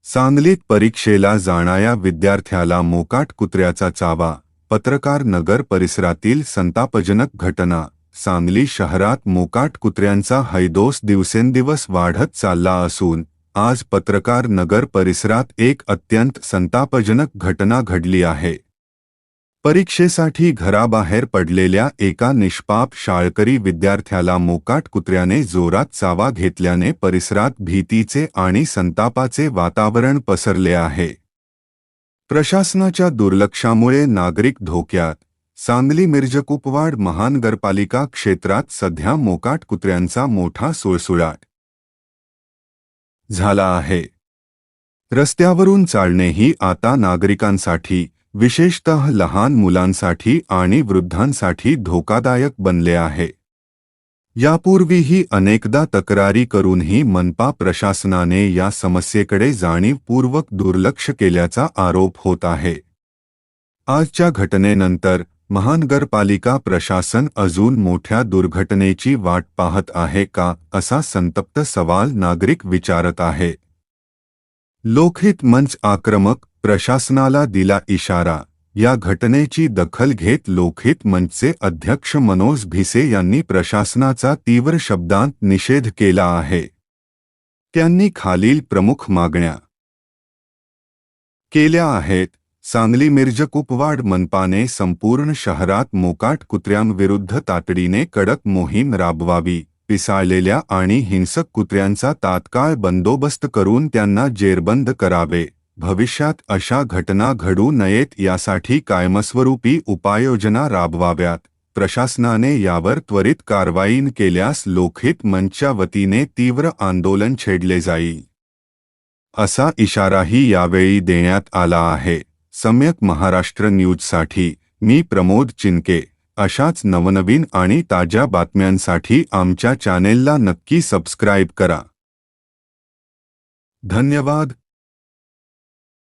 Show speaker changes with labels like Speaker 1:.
Speaker 1: सांगलीत परीक्षेला जाणाऱ्या विद्यार्थ्याला मोकाट कुत्र्याचा चावा. पत्रकार नगर परिसरातील संतापजनक घटना. सांगली शहरात मोकाट कुत्र्यांचा हैदोस दिवसेंदिवस वाढत चालला असून आज पत्रकार नगर परिसरात एक अत्यंत संतापजनक घटना घडली आहे. परीक्षेसाठी घराबाहेर पडलेल्या एका निष्पाप शाळकरी विद्यार्थ्याला मोकाट कुत्र्याने जोरात चावा घेतल्याने परिसरात भीतीचे आणि संतापाचे वातावरण पसरले आहे. प्रशासनाच्या दुर्लक्षामुळे नागरिक धोक्यात. सांगली मिरजकुपवाड महानगरपालिका क्षेत्रात सध्या मोकाट कुत्र्यांचा मोठा सुळसुळाट झाला आहे. रस्त्यावरून चालणेही आता नागरिकांसाठी, विशेषतः लहान मुलांसाठी आणि वृद्धांसाठी धोकादायक बनले आहे. यापूर्वीही अनेकदा तक्रारी करूनही मनपा प्रशासनाने या समस्येकडे जाणीवपूर्वक दुर्लक्ष केल्याचा आरोप होत आहे. आजच्या घटनेनंतर महानगरपालिका प्रशासन अजून मोठ्या दुर्घटनेची वाट पाहत आहे का, असा संतप्त सवाल नागरिक विचारत आहे. लोकहित मंच आक्रमक, प्रशासनाला दिला इशारा. या घटनेची दखल घेत लोकहित मंचचे अध्यक्ष मनोज भिसे यांनी प्रशासनाचा तीव्र शब्दांत निषेध केला आहे. त्यांनी खालील प्रमुख मागण्या केल्या आहेत. सांगली मिरजकुपवाड मनपाने संपूर्ण शहरात मोकाट कुत्र्यांविरुद्ध तातडीने कडक मोहीम राबवावी. पिसाळलेल्या आणि हिंसक कुत्र्यांचा तात्काळ बंदोबस्त करून त्यांना जेरबंद करावे. भविष्यात अशा घटना घडू नयेत यासाठी कायमस्वरूपी उपाययोजना राबवाव्यात. प्रशासनाने यावर त्वरित कारवाई केल्यास लोकहित मंचच्या वतीने तीव्र आंदोलन छेडले जाईल, असा इशाराही यावेळी देण्यात आला आहे. सम्यक महाराष्ट्र न्यूजसाठी मी प्रमोद चिनके. अशाच नवनवीन आणि ताज्या बातम्यांसाठी आमच्या चॅनेलला नक्की सबस्क्राईब करा. धन्यवाद.